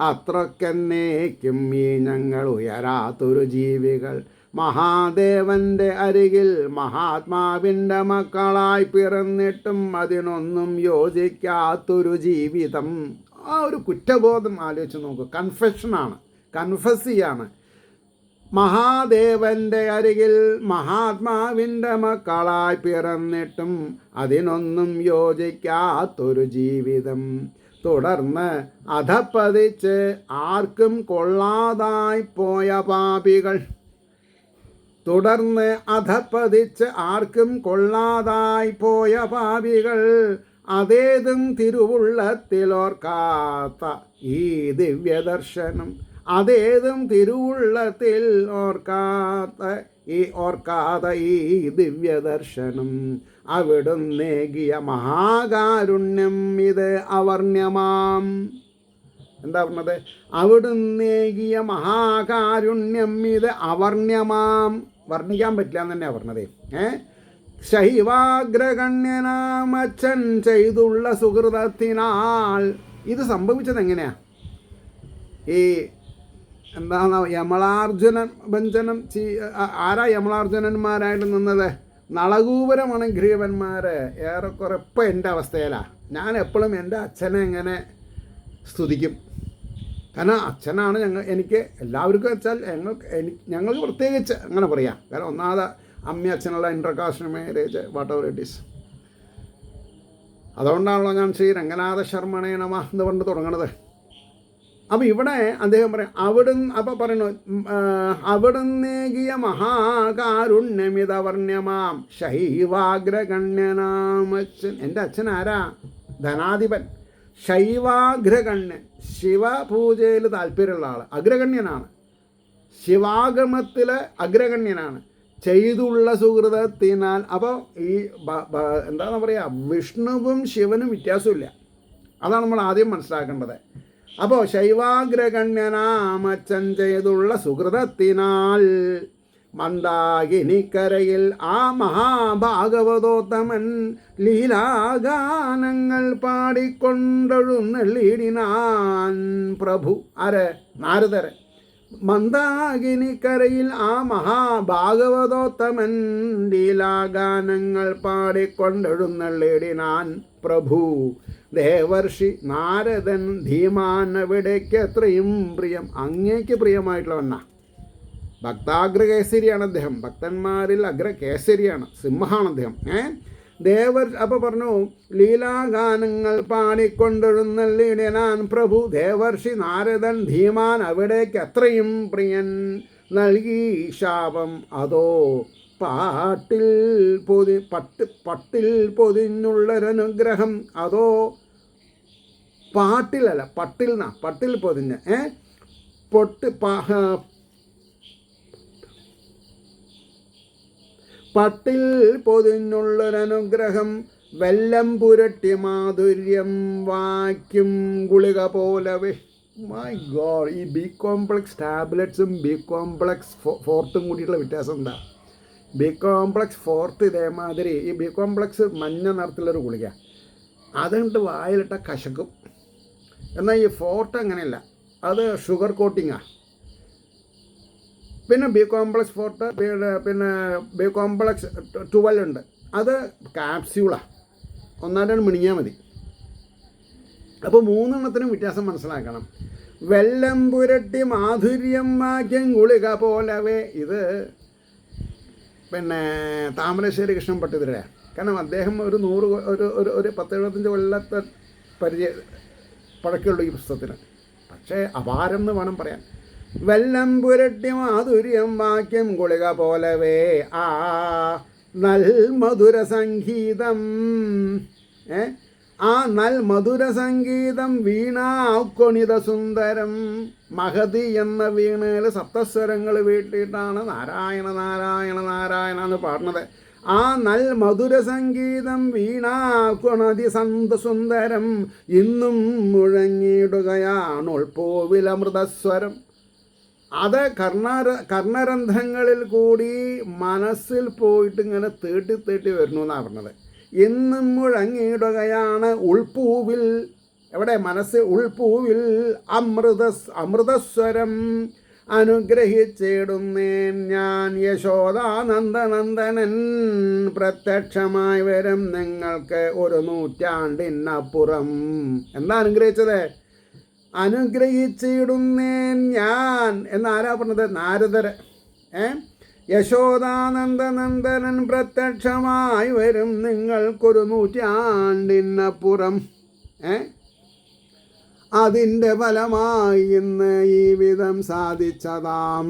അത്രക്കെന്നേക്കും ഈ ഞങ്ങൾ ഉയരാത്തൊരു ജീവികൾ, മഹാദേവൻ്റെ അരികിൽ മഹാത്മാവിൻ്റെ മക്കളായി പിറന്നിട്ടും അതിനൊന്നും യോജിക്കാത്തൊരു ജീവിതം. ആ ഒരു കുറ്റബോധം ആലോചിച്ച് നോക്കുക. കൺഫെഷനാണ്, കൺഫസ് ചെയ്യാണ്. മഹാദേവൻ്റെ അരികിൽ മഹാത്മാവിൻ്റെ മക്കളായി പിറന്നിട്ടും അതിനൊന്നും യോജിക്കാത്തൊരു ജീവിതം. തുടർന്ന് അധപ്പതിച്ച് ആർക്കും കൊള്ളാതായി പോയ പാപികൾ, തുടർന്ന് അധപ്പതിച്ച് ആർക്കും കൊള്ളാതായി പോയ പാപികൾ, അതേതും തിരുവുള്ളത്തിലോർക്കാത്ത ഈ ദിവ്യദർശനം, അതേതും തിരുവുള്ളത്തിൽ ഓർക്കാത്ത ഈ ദിവ്യദർശനം, അവിടുന്നേകിയ മഹാകാരുണ്യം ഇത് അവർണ്യമാം. എന്താ പറഞ്ഞത്? അവിടുന്നേകിയ മഹാകാരുണ്യം ഇത് അവർണ്യമാം, വർണ്ണിക്കാൻ പറ്റില്ല എന്ന് തന്നെയാണ് പറഞ്ഞത്. ശൈവാഗ്രഗണ്യനാമച്ഛൻ ചെയ്തുള്ള സുഹൃതത്തിനാൽ ഇത് സംഭവിച്ചത് എങ്ങനെയാ? ഈ എന്താണ് യമളാർജുനൻ ഭഞ്ജനം ആരാ യമളാർജുനന്മാരായിട്ട് നിന്നത്? നളകൂപരമാണ് ഗ്രീവന്മാർ. ഏറെക്കുറെ ഇപ്പം എൻ്റെ അവസ്ഥയിലാണ്. ഞാൻ എപ്പോഴും എൻ്റെ അച്ഛനെ എങ്ങനെ സ്തുതിക്കും. കാരണം അച്ഛനാണ് എനിക്ക് എല്ലാവർക്കും വെച്ചാൽ ഞങ്ങൾക്ക് പ്രത്യേകിച്ച് അങ്ങനെ പറയാം. കാരണം ഒന്നാമത് അമ്മ അച്ഛനുള്ള intercaste marriage whatever it is. അതുകൊണ്ടാണല്ലോ ഞാൻ ശ്രീ രംഗനാഥ ശർമ്മണേ നമ എന്ന് പറഞ്ഞ് തുടങ്ങണത്. അപ്പോൾ ഇവിടെ അദ്ദേഹം പറയും അപ്പോൾ പറയണു, അവിടുന്നേകിയ മഹാകാരുണ്യമിതവർണ്യമാം ശൈവാഗ്രഗണ്യനാമച്ഛൻ. എൻ്റെ അച്ഛൻ ആരാ? ധനാധിപൻ, ശൈവാഗ്രഗണ്യൻ, ശിവപൂജയിൽ താല്പര്യമുള്ള ആൾ, അഗ്രഗണ്യനാണ്. ശിവാഗമത്തിലെ അഗ്രഗണ്യനാണ്. ചെയ്തുള്ള സുഹൃതത്തിനാൽ. അപ്പോൾ ഈ എന്താണെന്ന് പറയുക, വിഷ്ണുവും ശിവനും വ്യത്യാസമില്ല. അതാണ് നമ്മൾ ആദ്യം മനസ്സിലാക്കേണ്ടത്. അപ്പോൾ ശൈവാഗ്രഗണ്യനാമച്ചൻ ചെയ്തുള്ള സുഹൃതത്തിനാൽ മന്ദാകിനിക്കരയിൽ ആ മഹാഭാഗവതോത്തമൻ ലീലാഗാനങ്ങൾ പാടിക്കൊണ്ടെഴുന്നള്ളിടിനാൻ പ്രഭു. ആര്? നാരദരെ. മന്ദാകിനിക്കരയിൽ ആ മഹാഭാഗവതോത്തമൻ ലീലാഗാനങ്ങൾ പാടിക്കൊണ്ടെഴുന്നള്ളിടിനാൻ പ്രഭു. ദേവർഷി നാരദൻ ധീമാൻ അവിടേക്ക് എത്രയും പ്രിയം. അങ്ങേക്ക് പ്രിയമായിട്ടുള്ളവണ്ണ. ഭക്താഗ്രകേസരിയാണ് അദ്ദേഹം. ഭക്തന്മാരിൽ അഗ്രകേസരിയാണ്, സിംഹമാണ് അദ്ദേഹം. അപ്പോൾ പറഞ്ഞു, ലീലാഗാനങ്ങൾ പാടിക്കൊണ്ടെഴുന്നള്ളിടനാൻ പ്രഭു. ദേവർഷി നാരദൻ ധീമാൻ അവിടേക്ക് അത്രയും പ്രിയൻ. നൽകി ശാപം അതോ പട്ടിൽ പൊതിഞ്ഞുള്ളൊരനുഗ്രഹം. അതോ പാട്ടിലല്ല, പട്ടിൽ പൊതിഞ്ഞ് പട്ടിൽ പൊതിഞ്ഞുള്ളൊരനുഗ്രഹം. വെല്ലം പുരട്ടി മാധുര്യം വാക്യം ഗുളിക പോലവേ. മൈ ഗോഡ്, ഈ ബി കോംപ്ലക്സ് ടാബ്ലറ്റ്സും ബി കോംപ്ലക്സ് ഫോർട്ടും കൂടിയിട്ടുള്ള വ്യത്യാസം എന്താ? ബി കോംപ്ലക്സ് ഫോർട്ട് ഇതേമാതിരി, ഈ ബി കോംപ്ലക്സ് മഞ്ഞ നിറത്തിലൊരു ഗുളിക, അതുകൊണ്ട് വായിലിട്ട കശക്കും. എന്നാൽ ഈ ഫോർട്ട് അങ്ങനെയല്ല, അത് ഷുഗർ കോട്ടിങ്ങാണ്. പിന്നെ ബി കോംപ്ലക്സ് ഫോർട്ട്, പിന്നെ ബി കോംപ്ലക്സ് 12 ഉണ്ട്, അത് ക്യാപ്സ്യൂളാണ്. ഒന്നാലും മിണിങ്ങിയാൽ മതി. അപ്പോൾ 3 എണ്ണത്തിനും വ്യത്യാസം മനസ്സിലാക്കണം. വെല്ലം പുരട്ടി മാധുര്യം വാക്യം ഗുളിക പോലവേ. ഇത് പിന്നെ താമരശ്ശേരി കൃഷ്ണൻ പട്ടിതിരയാണ്. കാരണം അദ്ദേഹം ഒരു 10-75 കൊല്ലത്തെ പഴക്കമുള്ള ഈ പുസ്തകത്തിന്. പക്ഷേ അപാരം എന്ന് വേണം പറയാൻ. വെല്ലം പുരട്ടി മാധുര്യം വാക്യം ഗുളിക പോലവേ. ആ നൽ മധുര സംഗീതം, ആ നൽ മധുര സംഗീതം വീണാക്കൊണിത സുന്ദരം. മഹതി എന്ന വീണയിൽ സപ്തസ്വരങ്ങൾ വീട്ടിയിട്ടാണ് നാരായണ നാരായണ നാരായണ എന്ന് പാടുന്നത്. ആ നൽ മധുര സംഗീതം വീണാക്കൊണതി സുന്ദരം ഇന്നും മുഴങ്ങിയിടുകയാണ് ഉൾപ്പോവിലമൃതസ്വരം. അത് കർണരന്ധ്രങ്ങളിൽ കൂടി മനസ്സിൽ പോയിട്ട് ഇങ്ങനെ തേട്ടി വരുന്നു എന്നാണ് പറഞ്ഞത്. ഇന്നും മുഴങ്ങിയിടുകയാണ് ഉൾപ്പൂവിൽ. എവിടെ? മനസ്സ് ഉൾപ്പൂവിൽ അമൃതസ്വരം. അനുഗ്രഹിച്ചിടുന്നേൻ ഞാൻ യശോദാനന്ദനന്ദനൻ. പ്രത്യക്ഷമായി വരും നിങ്ങൾക്ക് 100 നൂറ്റാണ്ടിനപ്പുറം. എന്താ അനുഗ്രഹിച്ചത്? അനുഗ്രഹിച്ചിടുന്നേൻ ഞാൻ എന്നാരാ പറഞ്ഞത്? നാരദര്. യശോദാനന്ദനന്ദനൻ പ്രത്യക്ഷമായി വരും നിങ്ങൾക്കൊരു 100 നൂറ്റാണ്ടിനപ്പുറം. അതിൻ്റെ ഫലമായി ഇന്ന് ഈ വിധം സാധിച്ചതാം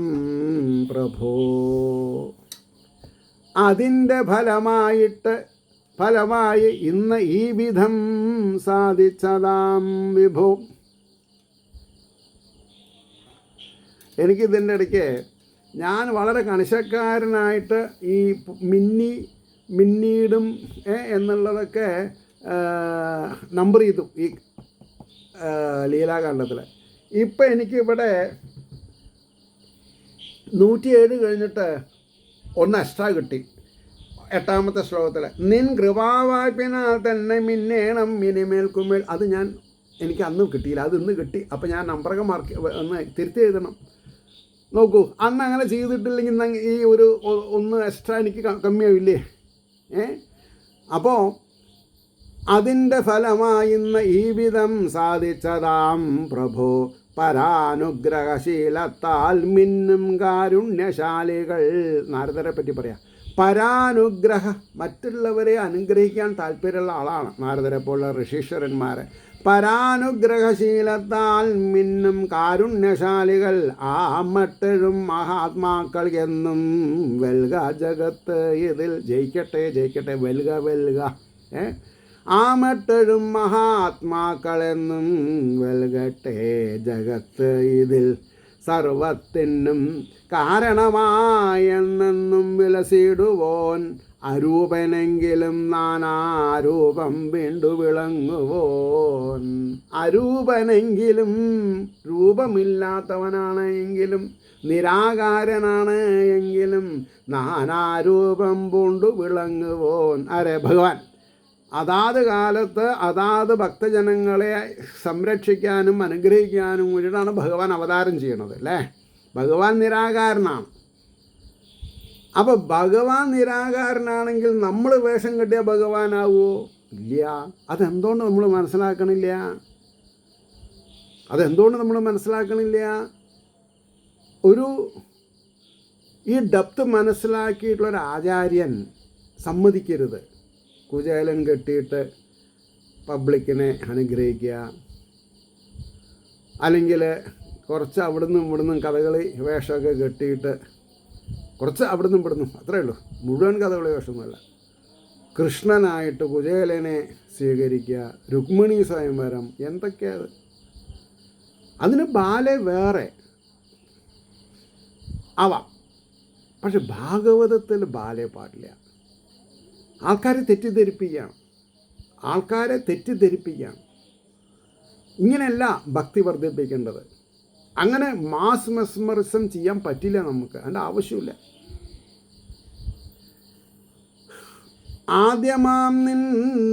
പ്രഭോ. അതിൻ്റെ ഫലമായി ഇന്ന് ഈ വിധം സാധിച്ചതാം വിഭോ. എനിക്കിതിൻ്റെ ഇടയ്ക്ക് ഞാൻ വളരെ കണിശക്കാരനായിട്ട് ഈ മിന്നീടും എന്നുള്ളതൊക്കെ നമ്പർ ചെയ്തു ഈ ലീലാകാണ്ഡത്തിൽ. ഇപ്പം എനിക്കിവിടെ 107 കഴിഞ്ഞിട്ട് 1 എക്സ്ട്രാ കിട്ടി 8ാമത്തെ ശ്ലോകത്തിൽ. നിൻ കൃപാവായ്പിനാൽ തന്നെ മിന്നേണം മിനിമേൽക്കുമേൽ. അത് എനിക്ക് അന്നും കിട്ടിയില്ല, അത് ഇന്ന് കിട്ടി. അപ്പോൾ ഞാൻ നമ്പറൊക്കെ ഒന്ന് തിരുത്തി എഴുതണം. നോക്കൂ, അന്ന് അങ്ങനെ ചെയ്തിട്ടില്ലെങ്കിൽ ഈ ഒരു 1 എക്സ്ട്രാ എനിക്ക് കമ്മിയാവില്ലേ? അപ്പോൾ അതിൻ്റെ ഫലമായി ഇന്ന് ഈ വിധം സാധിച്ചതാം പ്രഭോ. പരാനുഗ്രഹശീലത്താൽ മിന്നും കാരുണ്യശാലികൾ. നാരദരെ പറ്റി പറയാം. പരാനുഗ്രഹ, മറ്റുള്ളവരെ അനുഗ്രഹിക്കാൻ താല്പര്യമുള്ള ആളാണ് നാരദരെ പോലുള്ള ഋഷീശ്വരന്മാർ. പരാനുഗ്രഹശീലത്താൽ മിന്നും കാരുണ്യശാലികൾ. ആ മറ്റഴും മഹാത്മാക്കൾ എന്നും വെൽക ജഗത്ത് ഇതിൽ. ജയിക്കട്ടെ വെൽക. ആ മറ്റഴും മഹാത്മാക്കളെന്നും വെൽകട്ടെ ജഗത്ത് ഇതിൽ. സർവത്തിനും കാരണമായെന്നും വിലസിടുവോൻ. അരൂപനെങ്കിലും നാനാരൂപം വീണ്ടു വിളങ്ങുവോൻ. അരൂപനെങ്കിലും രൂപമില്ലാത്തവനാണ് എങ്കിലും, നിരാകാരനാണ് എങ്കിലും നാനാരൂപം പൂണ്ടു വിളങ്ങുവോൻ. ആരെ? ഭഗവാൻ. അതാത് കാലത്ത് അതാത് ഭക്തജനങ്ങളെ സംരക്ഷിക്കാനും അനുഗ്രഹിക്കാനും വേണ്ടിയിട്ടാണ് ഭഗവാൻ അവതാരം ചെയ്യണത് അല്ലേ. ഭഗവാൻ നിരാകാരനാണ്. അപ്പോൾ ഭഗവാൻ നിരാകാരനാണെങ്കിൽ നമ്മൾ വേഷം കെട്ടിയ ഭഗവാനാവുമോ? ഇല്ല. അതെന്തുകൊണ്ട് നമ്മൾ മനസ്സിലാക്കണില്ല? ഈ ഡെപ്ത് മനസ്സിലാക്കിയിട്ടുള്ളൊരു ആചാര്യൻ സമ്മതിക്കരുത് കുചേലൻ കെട്ടിയിട്ട് പബ്ലിക്കിനെ അനുഗ്രഹിക്കുക, അല്ലെങ്കിൽ കുറച്ച് അവിടുന്ന് ഇവിടുന്നും കഥകളി വേഷമൊക്കെ കെട്ടിയിട്ട് കുറച്ച് അവിടുന്ന് ഇവിടുന്നും, അത്രയേ ഉള്ളൂ, മുഴുവൻ കഥകളി വേഷമൊന്നുമല്ല. കൃഷ്ണനായിട്ട് കുചേലനെ സ്വീകരിക്കുക, രുക്മിണി സ്വയംവരം, എന്തൊക്കെയാണ് അതിന് ബാലെ വേറെ ആവാം. പക്ഷെ ഭാഗവതത്തിൽ ബാലെ പാടില്ല. ആൾക്കാരെ തെറ്റിദ്ധരിപ്പിക്കുകയാണ്. ഇങ്ങനെയല്ല ഭക്തി വർദ്ധിപ്പിക്കേണ്ടത്. അങ്ങനെ മാസ് മെസ്മറിസം ചെയ്യാൻ പറ്റില്ല നമുക്ക്, അതിൻ്റെ ആവശ്യമില്ല. ആദ്യമാം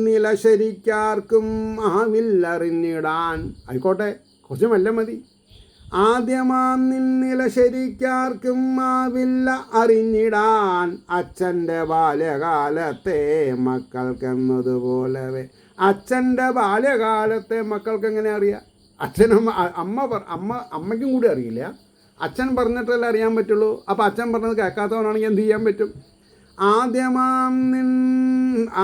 നില ശരിക്കാർക്കും ആവില്ലറിഞ്ഞിടാൻ. ആയിക്കോട്ടെ, കുറച്ച് മെല്ലെ മതി. ആദ്യമാം നില ശരിക്കാർക്കും ആവില്ല അറിഞ്ഞിടാൻ. അച്ഛൻ്റെ ബാല്യകാലത്തെ മക്കൾക്കെന്നതുപോലവേ. അച്ഛൻ്റെ ബാല്യകാലത്തെ മക്കൾക്ക് എങ്ങനെ അറിയാം? അമ്മയ്ക്കും കൂടി അറിയില്ല. അച്ഛൻ പറഞ്ഞിട്ടല്ലേ അറിയാൻ പറ്റുള്ളൂ. അപ്പോൾ അച്ഛൻ പറഞ്ഞത് കേൾക്കാത്തവനാണെങ്കിൽ എന്ത് ചെയ്യാൻ പറ്റും?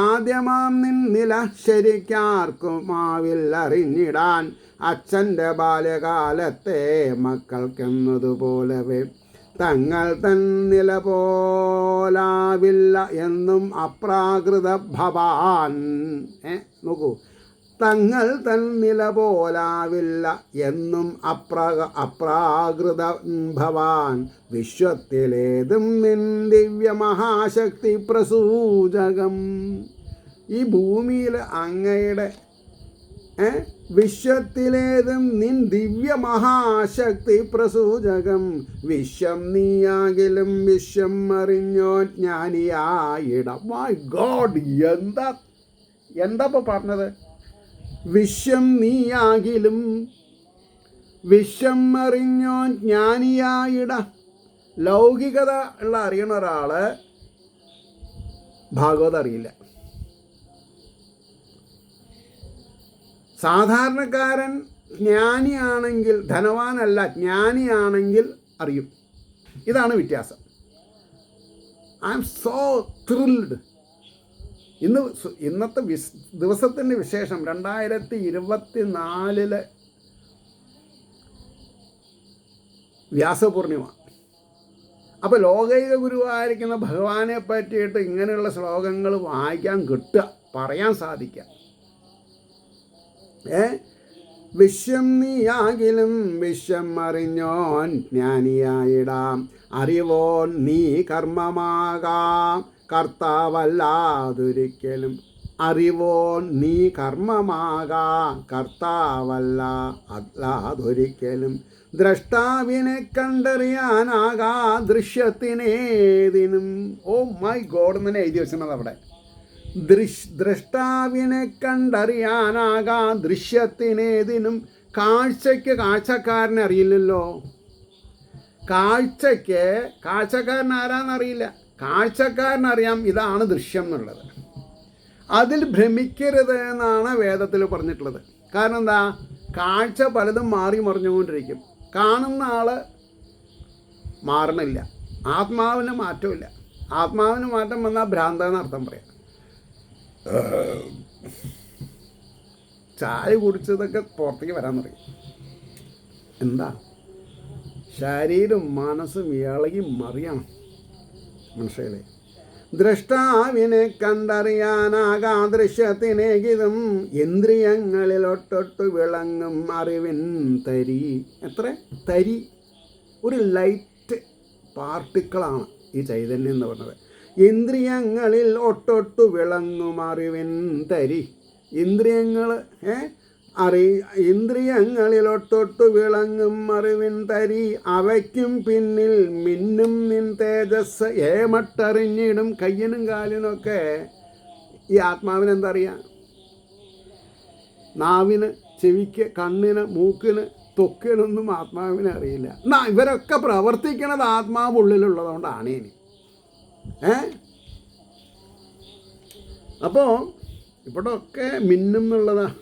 ആദ്യമാം നില ശരിക്കാർക്കും ആവില്ലറിഞ്ഞിടാൻ. അച്ഛൻ്റെ ബാല്യകാലത്തെ മക്കൾക്കെന്നതുപോലവേ. തങ്ങൾ തന്നില പോലാവില്ല എന്നും അപ്രാകൃത ഭവാൻ. നോക്കൂ, തങ്ങൾ തന്നില പോലാവില്ല എന്നും അപ്രാകൃത ഭവാൻ. വിശ്വത്തിലേതും നിൻ ദിവ്യ മഹാശക്തി പ്രസൂചകം. ഈ ഭൂമിയിൽ അങ്ങയുടെ വിശ്വത്തിലേതും നിൻ ദിവ്യ മഹാശക്തി പ്രസൂചകം. വിശ്വം നീയാകിലും വിശ്വം അറിഞ്ഞോ ജ്ഞാനിയായിടം. മൈ ഗോഡ്, എന്താ ഇപ്പോൾ പറഞ്ഞത്? വിശ്വം നീയാകിലും വിശ്വം അറിഞ്ഞോ ജ്ഞാനിയായിട. ലൗകികത ഉള്ള അറിയണ ഒരാൾ ഭാഗവതം അറിയില്ല. സാധാരണക്കാരൻ ജ്ഞാനിയാണെങ്കിൽ, ധനവാനല്ല, ജ്ഞാനിയാണെങ്കിൽ അറിയും. ഇതാണ് വ്യത്യാസം. I am so thrilled. ഇന്നത്തെ ദിവസത്തിൻ്റെ വിശേഷം 2024 വ്യാസപൂർണിമ. അപ്പോൾ ലോകൈക ഗുരുവായിരിക്കുന്ന ഭഗവാനെ പറ്റിയിട്ട് ഇങ്ങനെയുള്ള ശ്ലോകങ്ങൾ വായിക്കാൻ കിട്ടുക, പറയാൻ സാധിക്കുക. വിശ്വം നീയാകിലും വിശ്വം അറിഞ്ഞോൻ ജ്ഞാനിയായിടാം. അറിവോൻ നീ കർമ്മമാകാം കർത്താവല്ലാതൊരിക്കലും. അറിവോൻ നീ കർമ്മമാകാം കർത്താവല്ലാതൊരിക്കലും. ദ്രഷ്ടാവിനെ കണ്ടറിയാനാകാ ദൃശ്യത്തിനേതിനും. ഓ മൈ ഗോഡ് എന്ന് എഴുതി വെച്ചിരുന്നത് അവിടെ. ദ്രഷ്ടാവിനെ കണ്ടറിയാനാകാ ദൃശ്യത്തിനേതിനും. കാഴ്ചയ്ക്ക് കാഴ്ചക്കാരനെ അറിയില്ലല്ലോ. കാഴ്ചക്കാരൻ ആരാന്നറിയില്ല. കാഴ്ചക്കാരനറിയാം ഇതാണ് ദൃശ്യം എന്നുള്ളത്. അതിൽ ഭ്രമിക്കരുത് എന്നാണ് വേദത്തിൽ പറഞ്ഞിട്ടുള്ളത്. കാരണം എന്താ? കാഴ്ച പലതും മാറി മറിഞ്ഞുകൊണ്ടിരിക്കും. കാണുന്ന ആൾ മാറണില്ല. ആത്മാവിന് മാറ്റമില്ല. ആത്മാവിന് മാറ്റം വന്നാൽ ഭ്രാന്തെന്ന് അർത്ഥം പറയാം. ചായ കുടിച്ചതൊക്കെ പുറത്തേക്ക് വരാൻ തുടങ്ങി. എന്താ? ശരീരം മനസ്സും ഇളകി മറിയണം. മനസ്സിലെ ദ്രഷ്ടാവിനെ കണ്ടറിയാനാകാ ദൃശ്യത്തിനേകിതും. ഇന്ദ്രിയങ്ങളിലൊട്ടൊട്ടു വിളങ്ങും അറിവിൻ തരി. എത്ര തരി? ഒരു ലൈറ്റ് പാർട്ടിക്കിളാണ് ഈ ചൈതന്യം എന്ന് പറഞ്ഞത്. ഇന്ദ്രിയങ്ങളിൽ ഒട്ടൊട്ടു വിളങ്ങും അറിവിൻ തരി. ഇന്ദ്രിയങ്ങൾ ഇന്ദ്രിയങ്ങളിലൊട്ടൊട്ടു വിളങ്ങും അറിവിൻ തരി. അവയ്ക്കും പിന്നിൽ മിന്നും നിൻ തേജസ് ഏമട്ടറിഞ്ഞിടും. കയ്യനും കാലിനൊക്കെ ഈ ആത്മാവിനെന്തറിയാം? നാവിന്, ചെവിക്ക്, കണ്ണിന്, മൂക്കിന്, ത്വക്കിനൊന്നും ആത്മാവിനെ അറിയില്ല. എന്നാ ഇവരൊക്കെ പ്രവർത്തിക്കണത് ആത്മാവ് ഉള്ളിലുള്ളതുകൊണ്ടാണ്. ഇനി അപ്പോൾ ഇവിടെ ഒക്കെ മിന്നും എന്നുള്ളതാ.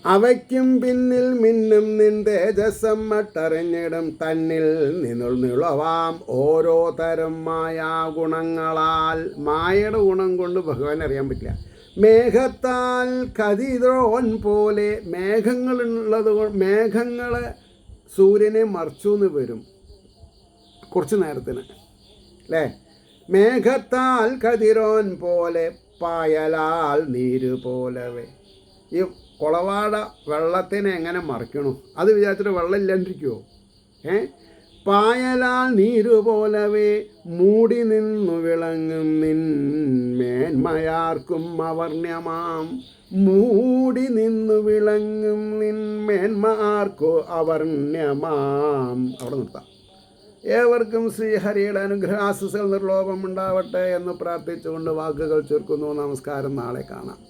അവയ്ക്കും പിന്നിൽ മിന്നും നിൻ തേജസ്സം മട്ടറിഞ്ഞിടും. തന്നിൽ നിന്നുളവാം ഓരോ തരം മായാഗുണങ്ങളാൽ. മായയുടെ ഗുണം കൊണ്ട് ഭഗവാൻ അറിയാൻ പറ്റില്ല. മേഘത്താൽ കതിരോൻ പോലെ. മേഘങ്ങളുള്ളത് മേഘങ്ങൾ സൂര്യനെ മറച്ചു എന്ന് വരും കുറച്ച് നേരത്തിന് അല്ലേ. മേഘത്താൽ കതിരോൻ പോലെ പായലാൽ നീര് പോലവേ. ഈ കുളവാട വെള്ളത്തിനെ എങ്ങനെ മറിക്കണു? അത് വിചാരിച്ചിട്ട് വെള്ളം ഇല്ലാണ്ടിരിക്കുമോ? പായലാൽ നീരു പോലവേ മൂടി നിന്നു വിളങ്ങും നിൻ മേന്മയാർക്കും അവർണ്യമാം. മൂടി നിന്നു വിളങ്ങും നിൻ മേന്മ ആർക്കോ അവർണ്യമാം. അവിടെ നിർത്താം. ഏവർക്കും ശ്രീഹരിയുടെ അനുഗ്രഹാശിസുകൾ നിർലോഭം ഉണ്ടാവട്ടെ എന്ന് പ്രാർത്ഥിച്ചുകൊണ്ട് വാക്കുകൾ ചുരുക്കുന്നു. നമസ്കാരം. നാളെ കാണാം.